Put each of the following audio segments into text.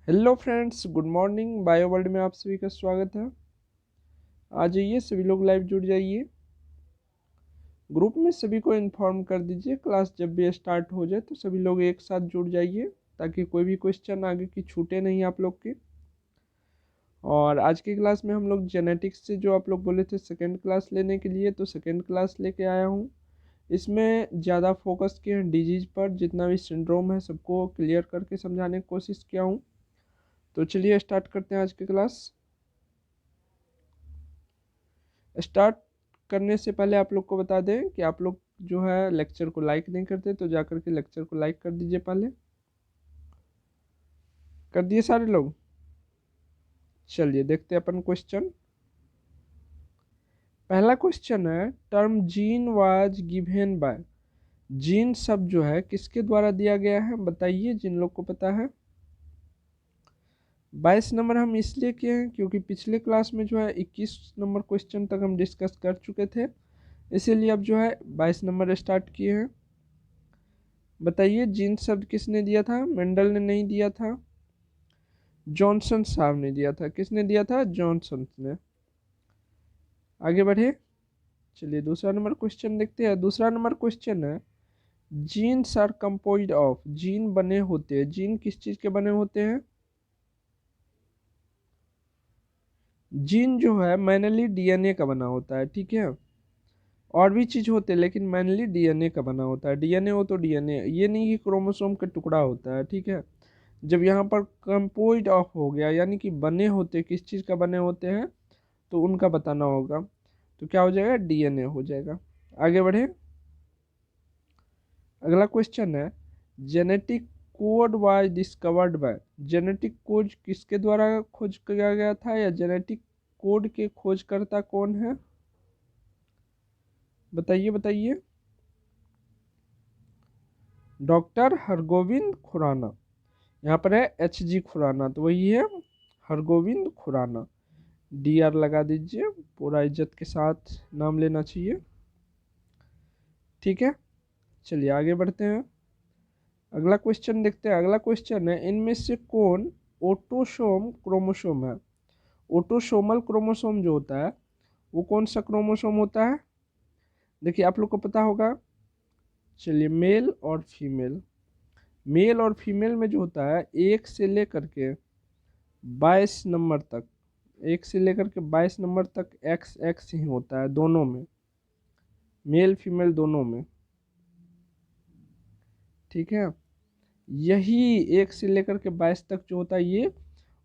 Hello friends, good morning. Bio world में आप सभी का स्वागत है। आ जाइए, सभी लोग लाइव जुड़ जाइए। ग्रुप में सभी को इन्फॉर्म कर दीजिए। क्लास जब भी स्टार्ट हो जाए तो सभी लोग एक साथ जुड़ जाइए, ताकि कोई भी क्वेश्चन आगे की छूटे नहीं आप लोग के। और आज की क्लास में हम लोग जेनेटिक्स से, जो आप लोग बोले थे सेकेंड क्लास लेने के लिए, तो सेकेंड क्लास लेके आया हूँ। इसमें ज़्यादा फोकस किया है डिजीज पर। जितना भी सिंड्रोम है सबको क्लियर करके समझाने की कोशिश किया हूँ। तो चलिए स्टार्ट करते हैं आज की क्लास। स्टार्ट करने से पहले आप लोग को बता दें कि आप लोग जो है लेक्चर को लाइक नहीं करते, तो जाकर के लेक्चर को लाइक कर दीजिए। पहले कर दिए सारे लोग। चलिए देखते हैं अपन क्वेश्चन। पहला क्वेश्चन है, term gene was given by. Gene शब्द जो है किसके द्वारा दिया गया है, बताइए जिन लोग को पता है। 22 नंबर हम इसलिए किए हैं क्योंकि पिछले क्लास में जो है 21 नंबर क्वेश्चन तक हम डिस्कस कर चुके थे, इसीलिए अब जो है 22 नंबर स्टार्ट किए हैं। बताइए जीन शब्द किसने दिया था? मेंडल ने नहीं दिया था, जॉनसन साहब ने दिया था। किसने दिया था? जॉनसन ने। आगे बढ़े, चलिए दूसरा नंबर क्वेश्चन देखते हैं। दूसरा नंबर क्वेश्चन है, genes are composed of. Gene बने होते हैं, जीन किस चीज के बने होते हैं? जीन जो है मैनली डीएनए का बना होता है, ठीक है। और भी चीज होते हैं लेकिन मैनली डीएनए का बना होता है। डीएनए हो तो डीएनए, ये नहीं कि क्रोमोसोम का टुकड़ा होता है, ठीक है। जब यहाँ पर कंपोज्ड ऑफ हो गया, यानी कि बने होते, किस चीज़ का बने होते हैं, तो उनका बताना होगा। तो क्या हो जाएगा? डीएनए हो जाएगा। आगे बढ़े, अगला क्वेश्चन है, genetic code was discovered by. Genetic code किसके द्वारा खोज किया गया था, या जेनेटिक कोड के खोजकर्ता कौन है? बताइए बताइए। डॉक्टर हरगोविंद खुराना। यहाँ पर है एच जी खुराना, तो वही है हरगोविंद खुराना। डी आर लगा दीजिए, पूरा इज्जत के साथ नाम लेना चाहिए, ठीक है। चलिए आगे बढ़ते हैं। अगला क्वेश्चन देखते हैं। अगला क्वेश्चन है, इनमें से कौन ऑटोसोम क्रोमोसोम है? ऑटोसोमल क्रोमोसोम जो होता है वो कौन सा क्रोमोसोम होता है? देखिए आप लोग को पता होगा। चलिए, मेल और फीमेल। मेल और फीमेल में जो होता है, एक से लेकर के 22 नंबर तक, एक से लेकर के 22 नंबर तक एक्स एक्स ही होता है दोनों में, मेल फीमेल दोनों में, ठीक है। यही एक से लेकर के 22 तक जो होता है ये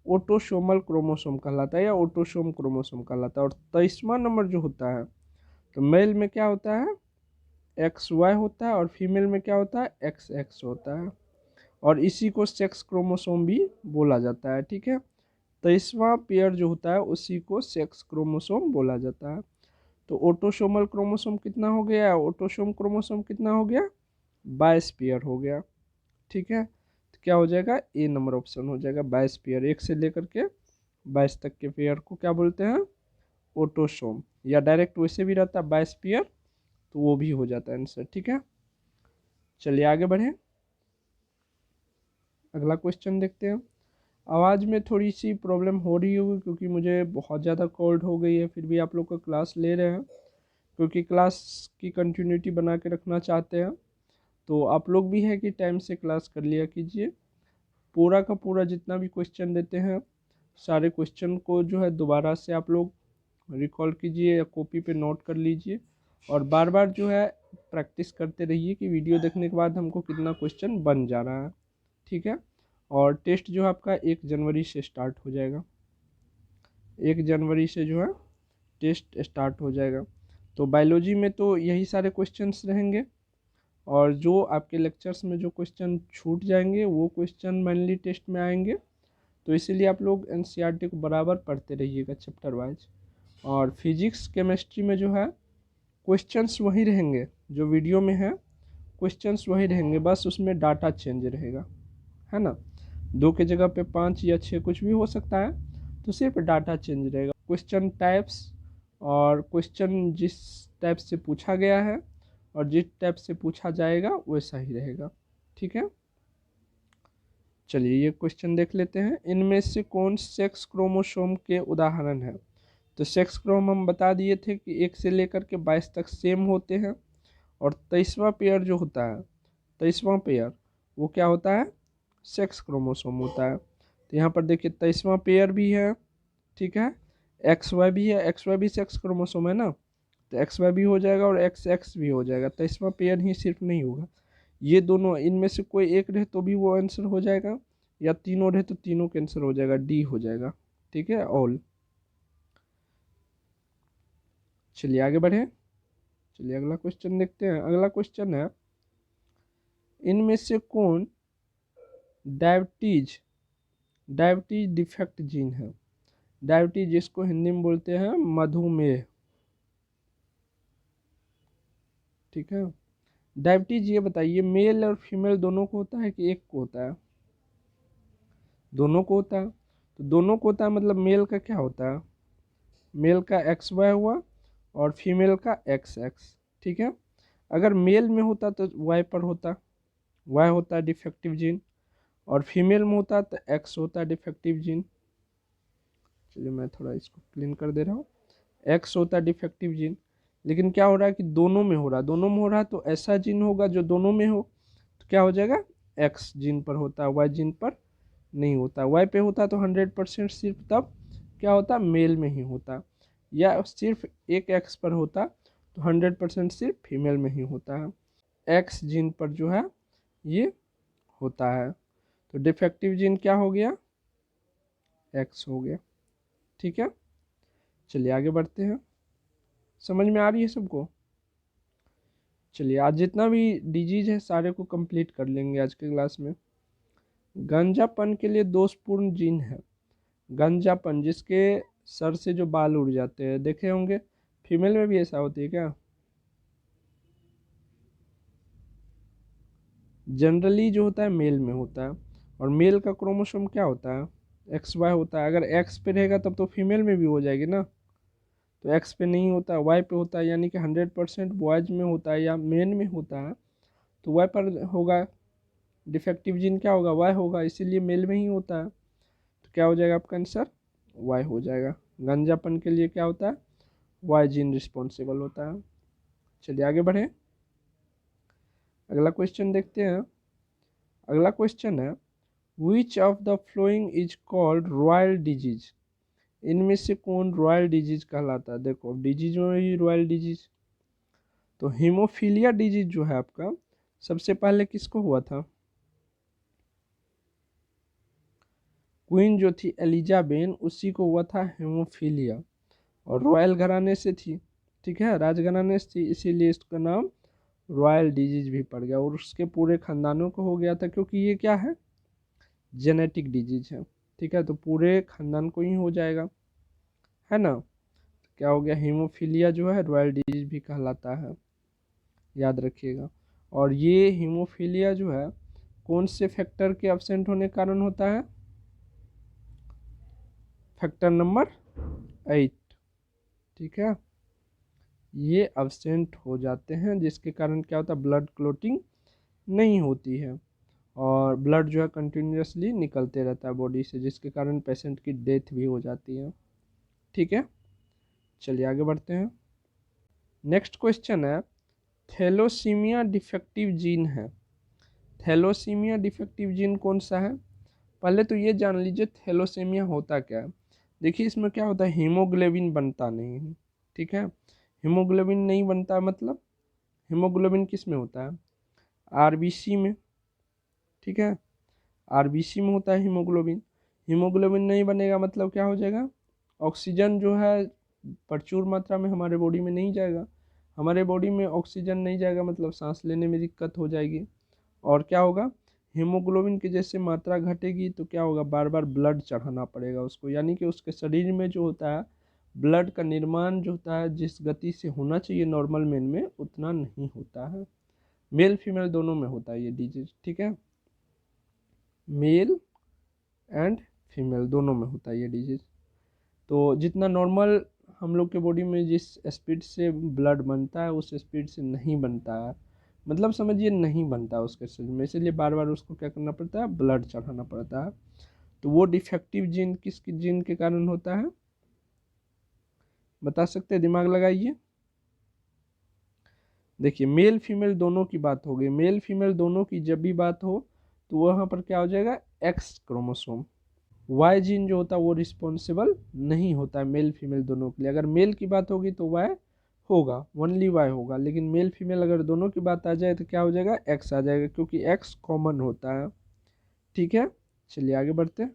ऑटोसोमल क्रोमोसोम कहलाता है, या ऑटोसोम क्रोमोसोम कहलाता है। और 23वां नंबर जो होता है, तो मेल में क्या होता है? एक्स वाई होता है, और फीमेल में क्या होता है? एक्स एक्स होता है। और इसी को सेक्स क्रोमोसोम भी बोला जाता है, ठीक है। 23वां पेयर जो होता है उसी को सेक्स क्रोमोसोम बोला जाता है। तो ऑटोसोमल क्रोमोसोम कितना हो गया? ऑटोसोम क्रोमोसोम कितना हो गया? 22 पेयर हो गया, ठीक है। तो क्या हो जाएगा? ए नंबर ऑप्शन हो जाएगा। 22 पेयर, एक से लेकर के 22 तक के पेयर को क्या बोलते हैं? ऑटोसोम। या डायरेक्ट वैसे भी रहता है 22 पेयर, तो वो भी हो जाता है आंसर, ठीक है। चलिए आगे बढ़ें, अगला क्वेश्चन देखते हैं। आवाज़ में थोड़ी सी प्रॉब्लम हो रही होगी क्योंकि मुझे बहुत ज़्यादा कोल्ड हो गई है, फिर भी आप लोग का क्लास ले रहे हैं क्योंकि क्लास की कंटिन्यूटी बना के रखना चाहते हैं। तो आप लोग भी है कि टाइम से क्लास कर लिया कीजिए। पूरा का पूरा जितना भी क्वेश्चन देते हैं, सारे क्वेश्चन को जो है दोबारा से आप लोग रिकॉल कीजिए या कॉपी पे नोट कर लीजिए, और बार बार जो है प्रैक्टिस करते रहिए कि वीडियो देखने के बाद हमको कितना क्वेश्चन बन जा रहा है, ठीक है। और टेस्ट जो है आपका 1 जनवरी से स्टार्ट हो जाएगा। 1 जनवरी से जो है टेस्ट स्टार्ट हो जाएगा। तो बायोलॉजी में तो यही सारे क्वेश्चंस रहेंगे, और जो आपके लेक्चर्स में जो क्वेश्चन छूट जाएंगे वो क्वेश्चन मेनली टेस्ट में आएंगे। तो इसीलिए आप लोग एनसीईआरटी को बराबर पढ़ते रहिएगा चैप्टर वाइज। और फिजिक्स केमिस्ट्री में जो है क्वेश्चंस वही रहेंगे जो वीडियो में है, क्वेश्चंस वही रहेंगे, बस उसमें डाटा चेंज रहेगा, है ना। 2 के जगह पे 5 या 6 कुछ भी हो सकता है, तो सिर्फ डाटा चेंज रहेगा। क्वेश्चन टाइप्स और क्वेश्चन जिस टाइप से पूछा गया है और जिस टाइप से पूछा जाएगा वैसा ही रहेगा, ठीक है। चलिए ये क्वेश्चन देख लेते हैं। इनमें से कौन सेक्स क्रोमोसोम के उदाहरण है? तो सेक्स क्रोम हम बता दिए थे कि 1 से लेकर के 22 तक सेम होते हैं, और 23वां पेयर जो होता है, 23वां पेयर वो क्या होता है? सेक्स क्रोमोसोम होता है। तो यहाँ पर देखिए 23वां पेयर भी है, ठीक है, एक्स वाई भी है, एक्स वाई भी सेक्स क्रोमोसोम है ना, तो एक्स वाई भी हो जाएगा और एक्स एक्स भी हो जाएगा। 23वां पेयर ही सिर्फ नहीं होगा, ये दोनों इनमें से कोई एक रहे तो भी वो आंसर हो जाएगा, या तीनों रहे तो तीनों कैंसर हो जाएगा, डी हो जाएगा, ठीक है, ऑल। चलिए आगे बढ़े। चलिए अगला क्वेश्चन देखते हैं। अगला क्वेश्चन है, इनमें से कौन डायबिटीज डायबिटीज डिफेक्ट जीन है? डायबिटीज जिसको हिंदी में बोलते हैं मधुमेह, ठीक है। डायबिटीज ये बताइए मेल और फीमेल दोनों को होता है कि एक को होता है? दोनों को होता है। तो दोनों को होता है मतलब मेल का क्या होता है? मेल का एक्स वाई हुआ और फीमेल का एक्स एक्स, ठीक है। अगर मेल में होता तो वाई पर होता, वाई होता है डिफेक्टिव जीन, और फीमेल में होता तो एक्स होता है डिफेक्टिव जीन। चलिए मैं थोड़ा इसको क्लीन कर दे रहा हूँ। एक्स होता है डिफेक्टिव जीन, लेकिन क्या हो रहा है कि दोनों में हो रहा है, दोनों में हो रहा है तो ऐसा जीन होगा जो दोनों में हो, तो क्या हो जाएगा? एक्स जीन पर होता है, वाई जीन पर नहीं होता। वाई पे होता तो 100% सिर्फ तब क्या होता? मेल में ही होता, या सिर्फ एक एक्स पर होता तो 100% सिर्फ फीमेल में ही होता है। एक्स जीन पर जो है ये होता है, तो डिफेक्टिव जीन क्या हो गया? एक्स हो गया, ठीक है। चलिए आगे बढ़ते हैं। समझ में आ रही है सबको? चलिए आज जितना भी डिजीज है सारे को कंप्लीट कर लेंगे आज के क्लास में। गंजापन के लिए दोषपूर्ण जीन है। गंजापन जिसके सर से जो बाल उड़ जाते हैं, देखे होंगे, फीमेल में भी ऐसा होती है क्या? जनरली जो होता है मेल में होता है, और मेल का क्रोमोसोम क्या होता है? एक्स वाई होता है। अगर एक्स पे रहेगा तब तो फीमेल में भी हो जाएगी ना, तो एक्स पे नहीं होता, वाई पे होता है, यानी कि 100% बॉयज में होता है या मेन में होता है, तो वाई पर होगा। डिफेक्टिव जीन क्या होगा? वाई होगा, इसीलिए मेल में ही होता है, तो क्या हो जाएगा आपका आंसर? वाई हो जाएगा। गंजापन के लिए क्या होता है? वाई जीन रिस्पॉन्सिबल होता है। चलिए आगे बढ़ें, अगला क्वेश्चन देखते हैं। अगला क्वेश्चन है, which of the following is called royal disease? इनमें से कौन रॉयल डिजीज कहलाता है? देखो डिजीज में भी रॉयल डिजीज, तो हीमोफीलिया डिजीज जो है आपका, सबसे पहले किसको हुआ था? क्वीन जो थी एलिजाबेथ, उसी को हुआ था हेमोफीलिया, और रॉयल घराने से थी, ठीक है, राजघराने से थी, इसीलिए इसका नाम रॉयल डिजीज भी पड़ गया, और उसके पूरे खानदानों को हो गया था, क्योंकि ये क्या है? जेनेटिक डिजीज है, ठीक है, तो पूरे खानदान को ही हो जाएगा, है ना। तो क्या हो गया? हीमोफीलिया जो है रॉयल डिजीज भी कहलाता है, याद रखिएगा। और ये हीमोफीलिया जो है कौन से फैक्टर के एब्सेंट होने के कारण होता है? फैक्टर नंबर 8, ठीक है, ये एब्सेंट हो जाते हैं, जिसके कारण क्या होता है? ब्लड क्लोटिंग नहीं होती है, और ब्लड जो है कंटिन्यूसली निकलते रहता है बॉडी से, जिसके कारण पेशेंट की डेथ भी हो जाती है, ठीक है। चलिए आगे बढ़ते हैं। नेक्स्ट क्वेश्चन है, थैलोसीमिया डिफेक्टिव जीन है। थैलोसीमिया डिफेक्टिव जीन कौन सा है? पहले तो ये जान लीजिए थैलोसीमिया होता क्या है। देखिए इसमें क्या होता है, हीमोग्लोबिन बनता नहीं है, ठीक है। हीमोग्लोबिन नहीं बनता मतलब, हीमोग्लोबिन किस में होता है? आरबीसी में, ठीक है, आरबीसी में होता है हीमोग्लोबिन। हीमोग्लोबिन नहीं बनेगा मतलब क्या हो जाएगा? ऑक्सीजन जो है प्रचुर मात्रा में हमारे बॉडी में नहीं जाएगा, हमारे बॉडी में ऑक्सीजन नहीं जाएगा मतलब सांस लेने में दिक्कत हो जाएगी, और क्या होगा? हीमोग्लोबिन की जैसे मात्रा घटेगी तो क्या होगा? बार बार ब्लड चढ़ाना पड़ेगा उसको, यानी कि उसके शरीर में जो होता है ब्लड का निर्माण जो होता है जिस गति से होना चाहिए नॉर्मल मैन में, उतना नहीं होता है। मेल फीमेल दोनों में होता है ये डिजीज, ठीक है, मेल एंड फीमेल दोनों में होता है ये डिजीज। तो जितना नॉर्मल हम लोग के बॉडी में जिस स्पीड से ब्लड बनता है उस स्पीड से नहीं बनता है, मतलब समझिए नहीं बनता उसके शरीर में, इसलिए बार बार उसको क्या करना पड़ता है, ब्लड चढ़ाना पड़ता है। तो वो डिफेक्टिव जीन किस जीन के कारण होता है, बता सकते हैं, दिमाग लगाइए। देखिए मेल फीमेल दोनों की बात हो गई, मेल फीमेल दोनों की जब भी बात हो तो वहाँ पर क्या हो जाएगा, एक्स क्रोमोसोम। वाई जीन जो होता है वो रिस्पॉन्सिबल नहीं होता है मेल फीमेल दोनों के लिए। अगर मेल की बात होगी तो वाई होगा, ओनली वाई होगा, लेकिन मेल फीमेल अगर दोनों की बात आ जाए तो क्या हो जाएगा, एक्स आ जाएगा, क्योंकि एक्स कॉमन होता है। ठीक है, चलिए आगे बढ़ते हैं।